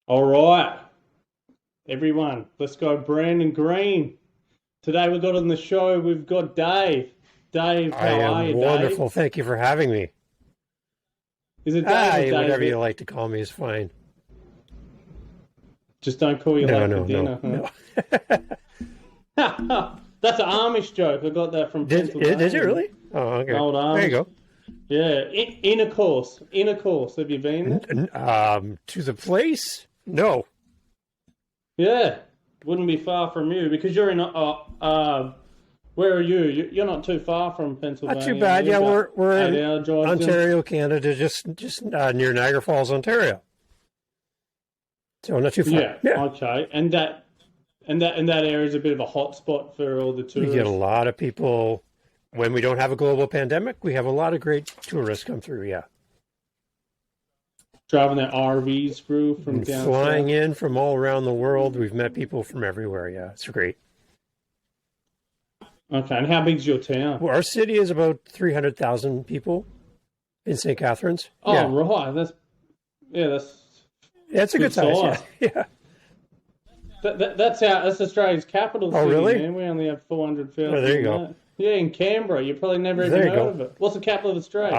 All right, everyone, let's go Brandon Green. Today we've got on the show, we've got Dave. Dave, I how are am you, Dave? wonderful. Thank you for having me. Is it Dave or Whatever you David? like to call me is fine. Just don't call you No, late for no, no, dinner, no. huh? That's an Amish joke. I got that from Did you Pennsylvania. really? Oh, okay. Old There you Amish. go. Yeah, Intercourse. Intercourse. Have you been there? To the place? No. Yeah, wouldn't be far from you because you're in. Where are you? You're not too far from Pennsylvania. Not too bad. You're Yeah, about we're in 8 hour drive. Ontario, Canada, just near Niagara Falls, Ontario. So not too far. Yeah. Yeah. Okay. And that area is a bit of a hot spot for all the We get a tourists lot of people when we don't have a global pandemic. We have a lot of great tourists come through. Yeah. driving their RVs through from And down flying south. in from all around the world. We've met people from everywhere. Yeah, it's great. Okay. And how big's your town? Well, our city is about 300,000 people in St. Catharines. Oh, Yeah, right. That's yeah, it's a good size. Yeah, size. yeah. That's Australia's capital Oh, city, really? man. We only have 400,000. Oh, there you go. Yeah, in Canberra. You probably never even There you heard go. of it. What's the capital of Australia?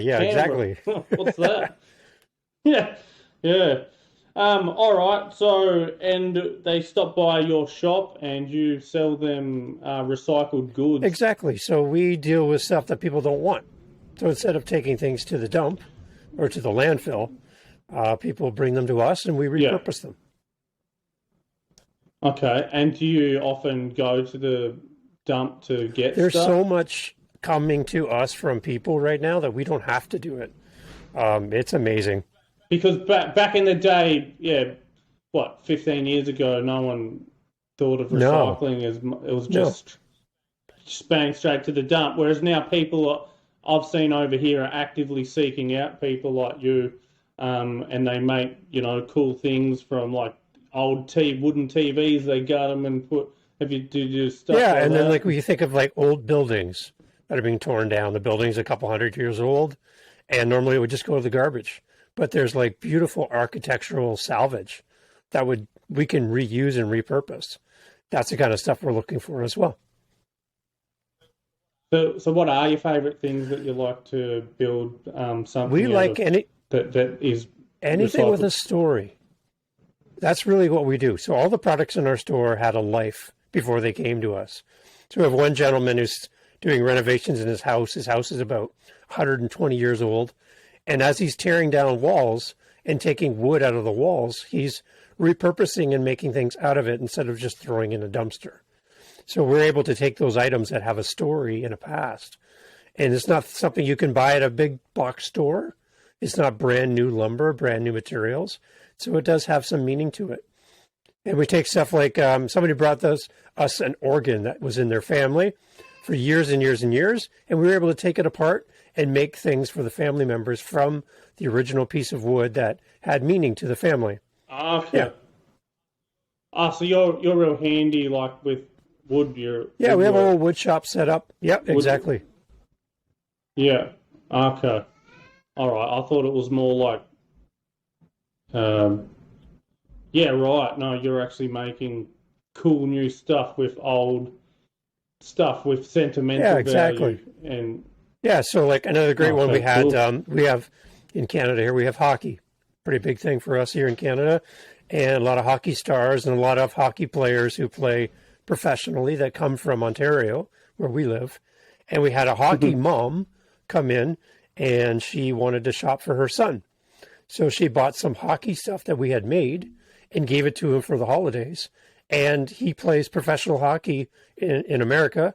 Yeah, Canberra. exactly. What's that? Yeah, yeah. All right. So, and they stop by your shop and you sell them recycled goods. Exactly. So we deal with stuff that people don't want. So instead of taking things to the dump or to the landfill, people bring them to us and we Yeah. repurpose them. Okay. And do you often go to the dump to get There's stuff? so much coming to us from people right now that we don't have to do it. It's amazing. Because back in the day, yeah, what, 15 years ago, no one thought of No, recycling as it was no. just bang straight to the dump. Whereas now I've seen over here are actively seeking out people like you, and they make cool things from like old wooden TVs. They gut them and do stuff Yeah, like and then that. like when you think of like old buildings that are being torn down, the building's a couple hundred years old, and normally it would just go to the garbage. But there's like beautiful architectural salvage that we can reuse and repurpose. That's the kind of stuff we're looking for as well. So what are your favourite things that you like to build something We out like of that is anything with a recycled? story. That's really what we do. So all the products in our store had a life before they came to us. So we have one gentleman who's doing renovations in his house. His house is about 120 years old. And as he's tearing down walls and taking wood out of the walls, he's repurposing and making things out of it instead of just throwing in a dumpster. So we're able to take those items that have a story in a past. And it's not something you can buy at a big box store. It's not brand new lumber, brand new materials. So it does have some meaning to it. And we take stuff like somebody brought us an organ that was in their family for years and years and years. And we were able to take it apart and make things for the family members from the original piece of wood that had meaning to the family. Okay. Yeah. So you're real handy, like with wood. Yeah, we have a woodwork. little wood shop set up. Yep, Wood. exactly. Yeah. Okay. All right. I thought it was more like, yeah, right. No, you're actually making cool new stuff with old stuff with sentimental Yeah, exactly. value. And Yeah, so like another great one we okay, had, cool. we have in Canada here, we have hockey. Pretty big thing for us here in Canada. And a lot of hockey stars and a lot of hockey players who play professionally that come from Ontario, where we live. And we had a hockey mom come in and she wanted to shop for her son. So she bought some hockey stuff that we had made and gave it to him for the holidays. And he plays professional hockey in America.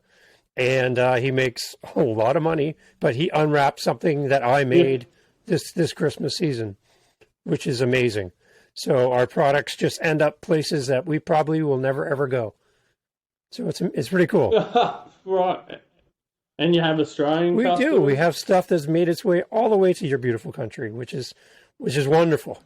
And he makes a whole lot of money, but he unwrapped something that I made this Christmas season, which is amazing. So our products just end up places that we probably will never ever go. So it's pretty cool. Right. And you have Australian We do. We customers? have stuff that's made its way all the way to your beautiful country, which is wonderful.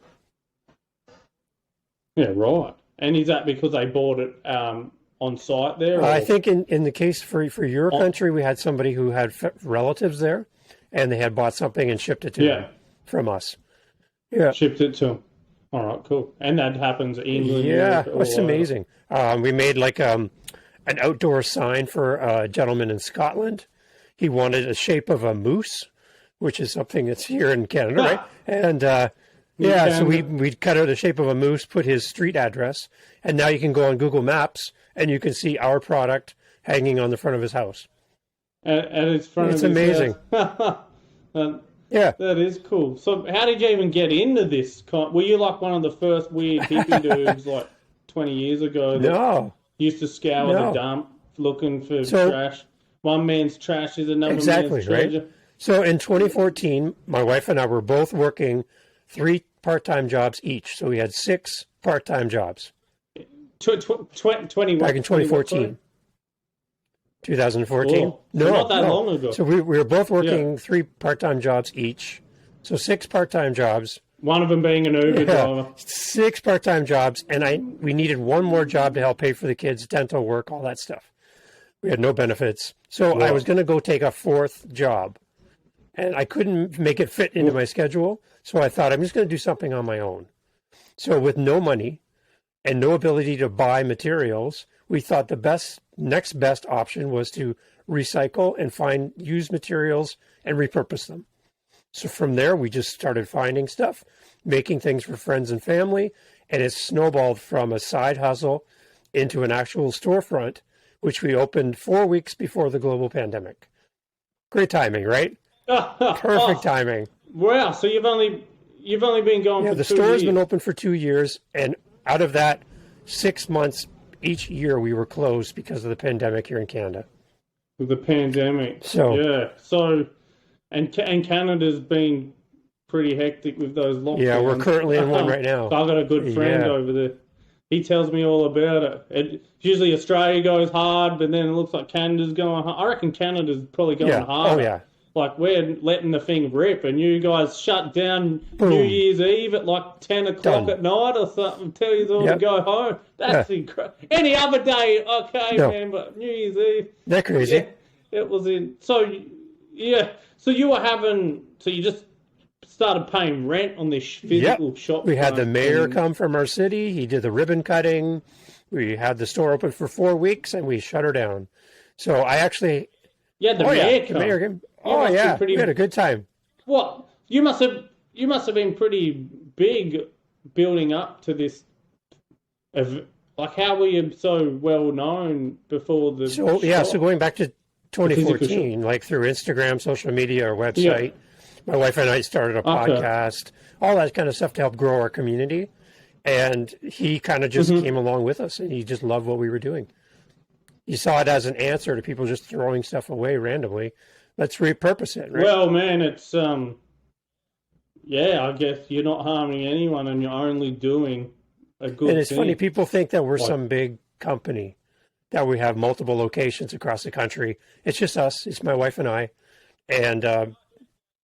Yeah, right. And is that because they bought it on site there, I or think in the case for your oh, country, we had somebody who had relatives there, and they had bought something and shipped it to them yeah, from us. Yeah. shipped it to them? All right, cool. And that happens in England, Yeah, Europe, all it's over. amazing. We made like an outdoor sign for a gentleman in Scotland. He wanted a shape of a moose, which is something that's here in Canada, right? And yeah, so we cut out the shape of a moose, put his street address, and now you can go on Google Maps and you can see our product hanging on the front of his house. At his front It's of his amazing. house. Yeah. That is cool. So, how did you even get into this? Were you like one of the first weird hippie dudes, like 20 years ago, that No, used to scour the no. dump looking for So- trash? One man's trash is another Exactly, man's treasure. right? So in 2014, my wife and I were both working 3 part-time jobs each. So we had 6 part-time jobs 20 back in 2014. 2014? Oh, so not that long ago. So we were both working 3 part-time jobs each. So 6 part-time jobs. One of them being an Uber driver. 6 part-time jobs, and we needed one more job to help pay for the kids, dental work, all that stuff. We had no benefits. So I was going to go take a 4th job, and I couldn't make it fit into my schedule. So I thought, I'm just going to do something on my own. So with no money and no ability to buy materials, we thought the next best option was to recycle and find used materials and repurpose them. So from there, we just started finding stuff, making things for friends and family, and it snowballed from a side hustle into an actual storefront, which we opened 4 weeks before the global pandemic. Great timing, right? Perfect timing. Wow! So you've only been going for The 2 store's years. been open for 2 years, and out of that, 6 months each year we were closed because of the pandemic here in Canada. With the pandemic. So yeah. So and Canada's been pretty hectic with those lockdowns. yeah, we're currently in one right now. So I've got a good friend Yeah. over there. He tells me all about it. Usually Australia goes hard, but then it looks like Canada's going hard. I reckon Canada's probably going Yeah. hard. Oh yeah. Like, we're letting the thing rip, and you guys shut down Boom. New Year's Eve at like 10 o'clock Done. at night or something, tell you all to Yep. go home. That's incredible. Any other day, okay, No. man, but New Year's Eve, They're crazy. yeah, it was in. So, yeah, so you were having, so you just started paying rent on this physical shop. We had the front mayor and- come from our city. He did the ribbon cutting. We had the store open for 4 weeks, and we shut her down. So I actually, Yeah, the oh mayor yeah, the come. mayor came. You Oh must be yeah, pretty- we had a good time. What? You must have been pretty big building up to this. Like, how were you so well known before the? So yeah, shop? so going back to physical 2014, like through Instagram, social media, or website, my wife and I started a Okay. podcast, all that kind of stuff to help grow our community. And he kind of just came along with us, and he just loved what we were doing. He saw it as an answer to people just throwing stuff away randomly. Let's repurpose it, right? Well, man, it's yeah. I guess you're not harming anyone, and you're only doing a good And it's thing. funny, people think that we're some big company, that we have multiple locations across the country. It's just us. It's my wife and I. And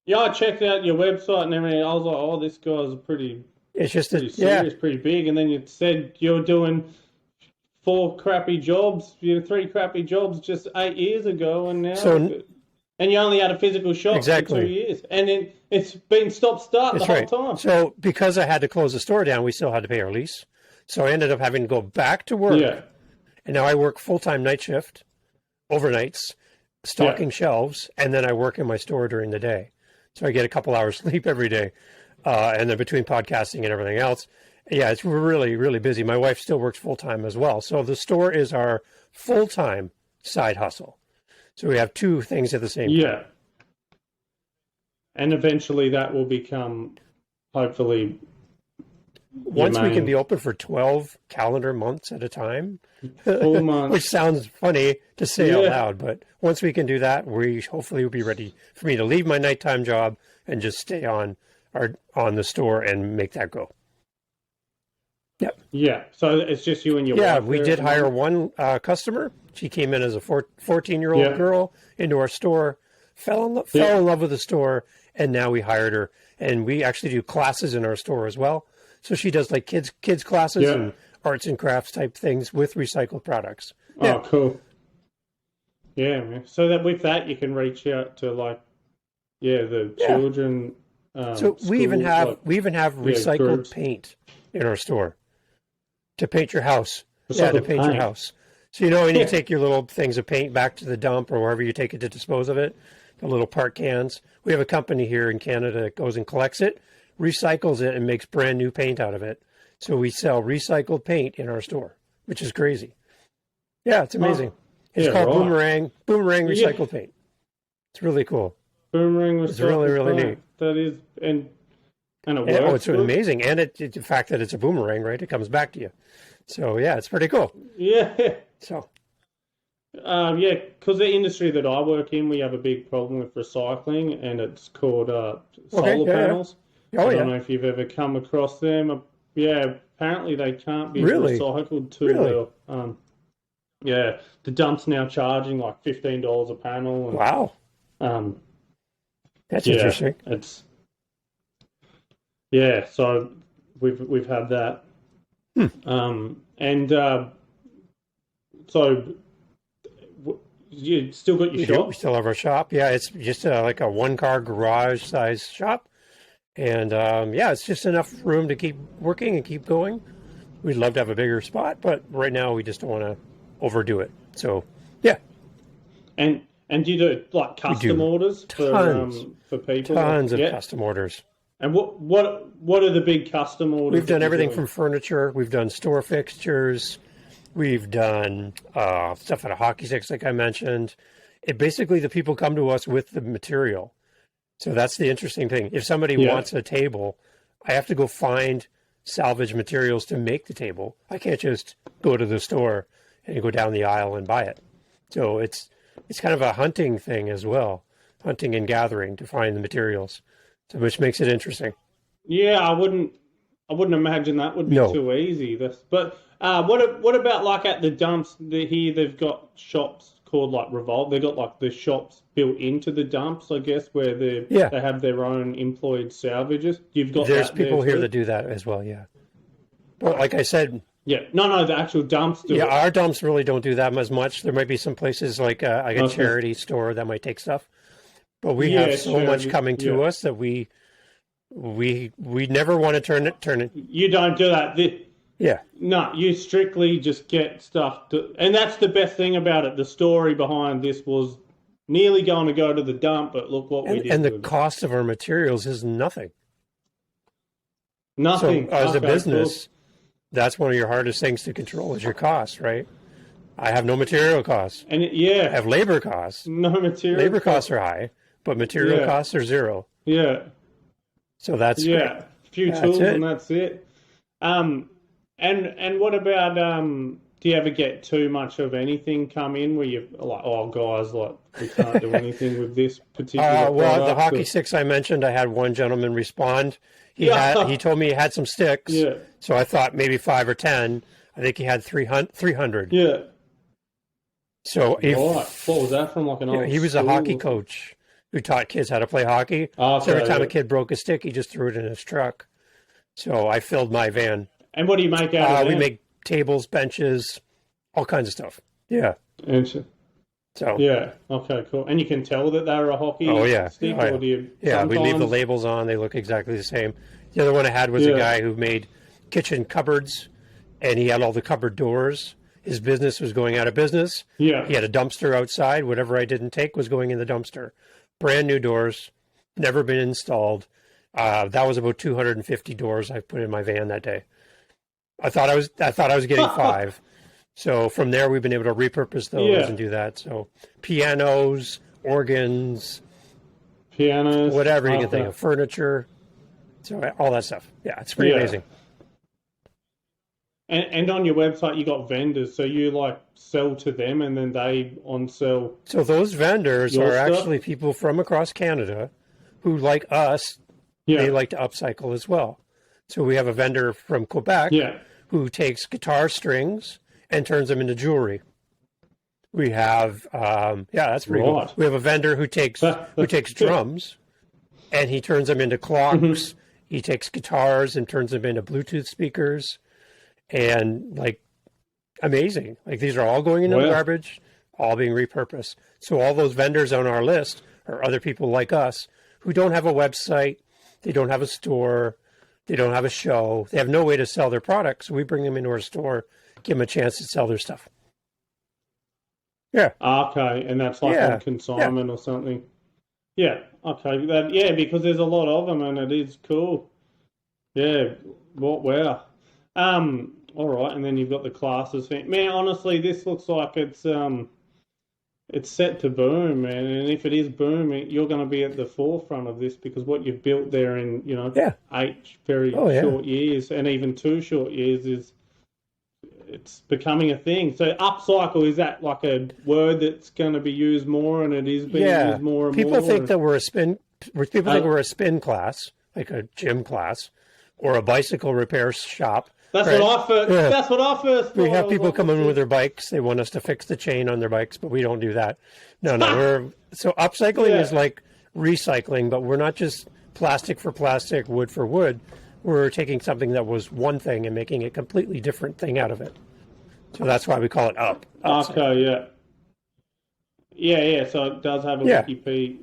Yeah, I checked out your website and everything. I was like, oh, this guy's pretty it's just pretty that, yeah, serious, pretty big. And then you said you're doing 4 crappy jobs, 3 crappy jobs just 8 years ago, and now, So- and you only had a physical shop Exactly. for 2 years, and then it's been stop-start the that's whole right. time. So because I had to close the store down, we still had to pay our lease. So I ended up having to go back to work. Yeah, And now I work full-time night shift, overnights, stocking shelves, and then I work in my store during the day. So I get a couple hours sleep every day. And then between podcasting and everything else, yeah, it's really, really busy. My wife still works full-time as well. So the store is our full-time side hustle. So we have 2 things at the same time. yeah. And eventually that will become, hopefully, Once we can main- be open for 12 calendar months at a time, full months. which sounds funny to say out Yeah. loud, but once we can do that, we hopefully will be ready for me to leave my nighttime job and just stay on the store and make that go. Yeah, so it's just you and your Yeah, wife we there did at the hire moment? one customer. She came in as a 14-year-old Yeah. girl into our store, fell in love with the store, and now we hired her. And we actually do classes in our store as well. So she does like kids classes Yeah. and arts and crafts type things with recycled products. Oh, cool. Yeah, man. So that with that, you can reach out to, like, the children So we even have recycled groups. paint in our store to paint your house. Recycled To paint your paint. house. So when you take your little things of paint back to the dump or wherever you take it to dispose of it, the little part cans. We have a company here in Canada that goes and collects it, recycles it, and makes brand new paint out of it. So we sell recycled paint in our store, which is crazy. Yeah, it's amazing. It's called Boomerang Recycled Paint. It's really cool. Boomerang Recycled. It's really, really neat. That is, and it works. Oh, it's amazing. And the fact that it's a boomerang, right? It comes back to you. So yeah, it's pretty cool. Yeah. So. Because the industry that I work in, we have a big problem with recycling, and it's called solar panels. Yeah. Oh, I don't know if you've ever come across them. Yeah, apparently they can't be recycled to the dump's now charging like $15 a panel. And, wow. That's interesting. So we've had that. So you still got your shop? We still have our shop. Yeah, it's just like a one-car garage-sized shop. And, it's just enough room to keep working and keep going. We'd love to have a bigger spot, but right now we just don't want to overdo it. So, yeah. And do you do like custom orders for people? Tons of custom orders. And what are the big custom orders? We've done everything from furniture. We've done store fixtures. We've done stuff out of hockey sticks, like I mentioned. Basically, the people come to us with the material. So that's the interesting thing. If somebody wants a table, I have to go find salvage materials to make the table. I can't just go to the store and go down the aisle and buy it. So it's kind of a hunting thing as well, hunting and gathering to find the materials, so which makes it interesting. Yeah, I wouldn't imagine that would be too easy. But what about like at the dumps? Here they've got shops called like Revolt. They've got like the shops built into the dumps, I guess, where they have their own employed salvages. There's people here that do that as well. Yeah, but like I said. Yeah, no, the actual dumps do. Yeah, our dumps really don't do that as much. There might be some places like a charity store that might take stuff, but we have so much coming to us that we never want to turn it. You don't do that. No, you strictly just get stuff and that's the best thing about it. The story behind this was nearly going to go to the dump, but look what we did. And the cost of our materials is nothing. Nothing. So as a business, that's one of your hardest things to control is your costs, right? I have no material costs. And I have labor costs. No material. Labor costs are high, but material costs are zero. Yeah. So that's great. A few tools and that's it. And what about do you ever get too much of anything come in where you're like, oh guys, like we can't do anything with this particular well, the hockey sticks I mentioned, I had one gentleman respond. He told me he had some sticks. Yeah. So I thought maybe 5 or 10. I think he had 300. Yeah. So what was that from? Like an old he was a hockey coach who taught kids how to play hockey. So every time a kid broke a stick, he just threw it in his truck. So I filled my van. And what do you make out of it? We make tables, benches, all kinds of stuff. Yeah. So yeah, okay, cool. And you can tell that they're a hockey stick, or do you? Yeah, we leave the labels on. They look exactly the same. The other one I had was a guy who made kitchen cupboards, and he had all the cupboard doors. His business was going out of business. Yeah, he had a dumpster outside. Whatever I didn't take was going in the dumpster. Brand new doors, never been installed. That was about 250 doors I put in my van that day. I thought I was getting 5. So from there, we've been able to repurpose those and do that. So pianos, organs, whatever you can think of, furniture, so all that stuff. Yeah, it's pretty amazing. And on your website, you got vendors, so you like sell to them, and then they on sell. So those vendors are actually people from across Canada who, like us, they like to upcycle as well. So we have a vendor from Quebec who takes guitar strings and turns them into jewelry. We have, that's pretty cool. We have a vendor who takes drums and he turns them into clocks. Mm-hmm. He takes guitars and turns them into Bluetooth speakers, and like amazing. Like these are all going into the garbage, all being repurposed. So all those vendors on our list are other people like us who don't have a website. They don't have a store. They don't have a show. They have no way to sell their products. So we bring them into our store, give them a chance to sell their stuff. Yeah. Okay, and that's like on consignment or something. Yeah. Okay. Because there's a lot of them, and it is cool. Yeah. Wow. All right, and then you've got the classes thing. Man, honestly, this looks like it's set to boom, man. And if it is booming, you're going to be at the forefront of this because what you've built there in 8 very short years, and even 2 short years, it's becoming a thing. So upcycle, is that like a word that's going to be used more, and it is being used more and more? People think that we're a spin. People think we're a spin class, like a gym class, or a bicycle repair shop. That's what I first. That's what I first thought. We have people come in with their bikes. They want us to fix the chain on their bikes, but we don't do that. No. So upcycling is like recycling, but we're not just plastic for plastic, wood for wood. We're taking something that was one thing and making a completely different thing out of it. So that's why we call it upcycling. Okay, yeah. So it does have a Wikipedia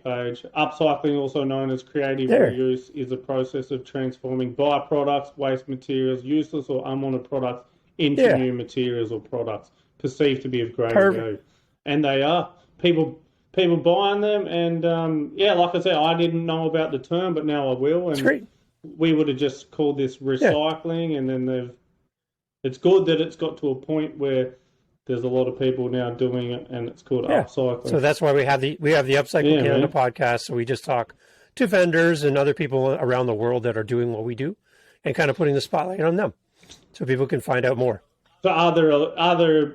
page. Upcycling, also known as creative reuse, is a process of transforming byproducts, waste materials, useless or unwanted products into new materials or products perceived to be of greater value. And they are. People buying them, and like I said, I didn't know about the term, but now I will. And it's great. We would have just called this recycling, and then it's good that it's got to a point where there's a lot of people now doing it, and it's called upcycling. So that's why we have the UpCycle Canada podcast. So we just talk to vendors and other people around the world that are doing what we do, and kind of putting the spotlight on them, so people can find out more. So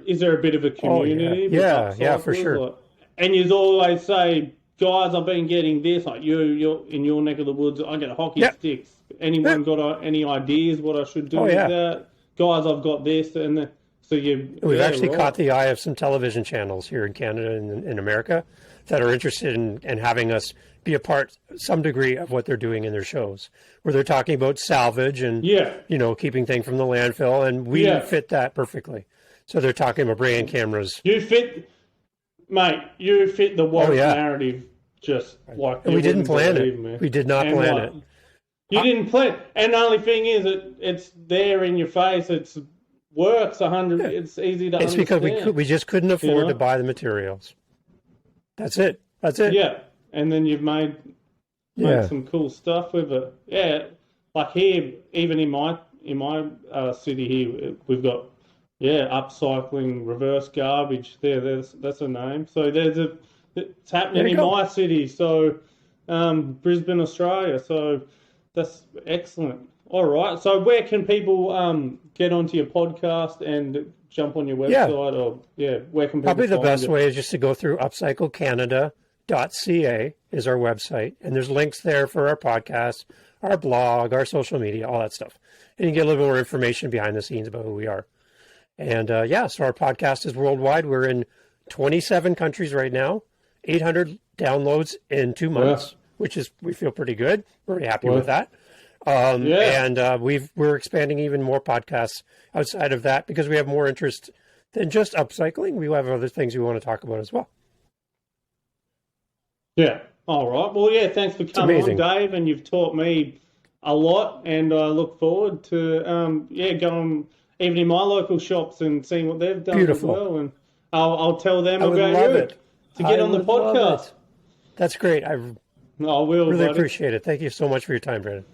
is there a bit of a community? Yeah, for sure. And you always say, guys, I've been getting this. Like you're in your neck of the woods. I get hockey sticks. Anyone got any ideas what I should do with that? Guys, I've got this and. So we've actually caught the eye of some television channels here in Canada and in America that are interested in having us be a part, some degree, of what they're doing in their shows, where they're talking about salvage and keeping things from the landfill, and we fit that perfectly. So they're talking about bringing cameras. You fit the woke narrative just like we didn't plan it. Man. We did not plan it. You didn't plan, and the only thing is, it's there in your face. It's works 100. It's easy to understand. It's because we just couldn't afford to buy the materials. That's it. Yeah, and then you've made some cool stuff with it. Yeah, like here, even in my city here, we've got upcycling reverse garbage. That's a name. So it's happening in my city. So Brisbane, Australia. So that's excellent. All right. So where can people get onto your podcast and jump on your website? Or where can people Probably the best way is just to go through upcyclecanada.ca is our website. And there's links there for our podcast, our blog, our social media, all that stuff. And you can get a little more information behind the scenes about who we are. And so our podcast is worldwide. We're in 27 countries right now, 800 downloads in 2 months, which is, we feel pretty good. We're very happy with that. And we're expanding even more podcasts outside of that because we have more interest than just upcycling. We have other things we want to talk about as well. Yeah. All right. Well, thanks for coming on, Dave, and you've taught me a lot, and I look forward to going even in my local shops and seeing what they've done as well. And I'll tell them about you to get on the podcast. That's great. I will really appreciate it. Thank you so much for your time, Brandon.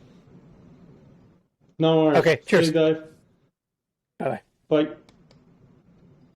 No worries. Okay, cheers. See you, Dave. Bye-bye. Bye.